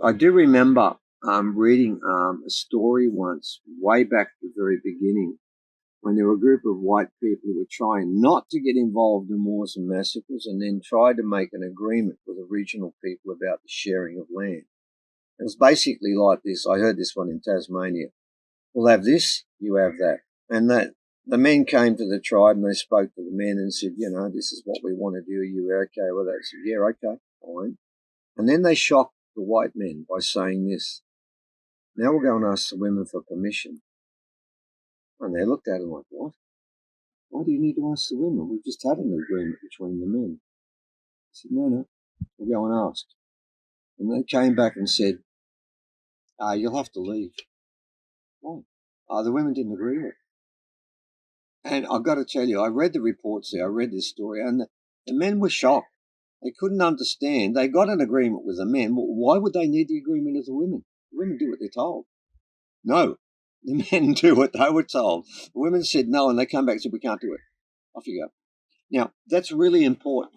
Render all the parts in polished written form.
I do remember reading a story once, way back at the very beginning, when there were a group of white people who were trying not to get involved in wars and massacres and then tried to make an agreement with Aboriginal people about the sharing of land. It was basically like this. I heard this one in Tasmania. We'll have this, you have that. And that the men came to the tribe and they spoke to the men and said, this is what we want to do. Are you okay with that? I said, yeah, okay, fine. And then they shocked the white men by saying this. Now we'll go and ask the women for permission. And they looked at it like, what? Why do you need to ask the women? We've just had an agreement between the men. I said, no, we'll go and ask. And they came back and said, you'll have to leave. Why? The women didn't agree with it. And I've got to tell you, I read the reports there, I read this story, and the men were shocked. They couldn't understand. They got an agreement with the men. Well, why would they need the agreement of the women? The women do what they're told. No, the men do what they were told. The women said no, and they come back and said, we can't do it. Off you go. Now, that's really important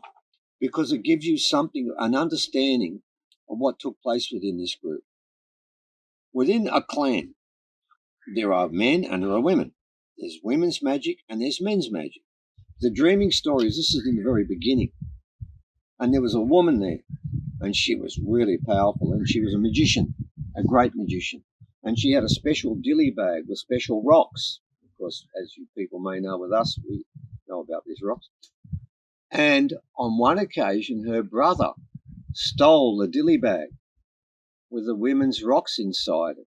because it gives you something, an understanding of what took place within this group. Within a clan, there are men and there are women. There's women's magic and there's men's magic. The dreaming stories, this is in the very beginning. And there was a woman there, and she was really powerful, and she was a magician, a great magician. And she had a special dilly bag with special rocks. Of course, as you people may know with us, we know about these rocks. And on one occasion, her brother stole the dilly bag with the women's rocks inside it.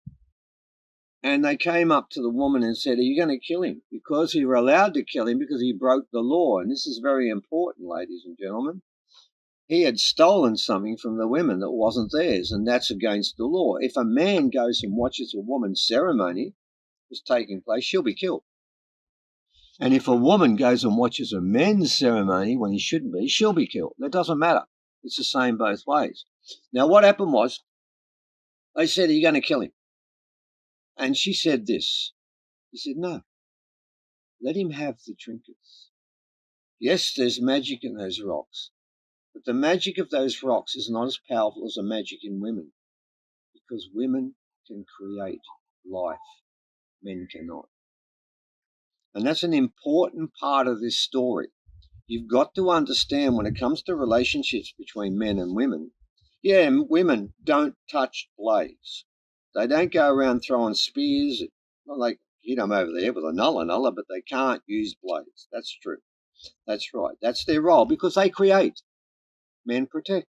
And they came up to the woman and said, are you going to kill him? Because we were allowed to kill him because he broke the law. And this is very important, ladies and gentlemen. He had stolen something from the women that wasn't theirs, and that's against the law. If a man goes and watches a woman's ceremony that's taking place, she'll be killed. And if a woman goes and watches a men's ceremony when he shouldn't be, she'll be killed. That doesn't matter. It's the same both ways. Now, what happened was, they said, are you going to kill him? And she said this. He said, no. Let him have the trinkets. Yes, there's magic in those rocks. But the magic of those rocks is not as powerful as the magic in women, because women can create life, men cannot. And that's an important part of this story. You've got to understand when it comes to relationships between men and women, women don't touch blades. They don't go around throwing spears. Well, they hit them over the head with a nulla, but they can't use blades. That's true. That's right. That's their role because they create. Men protect.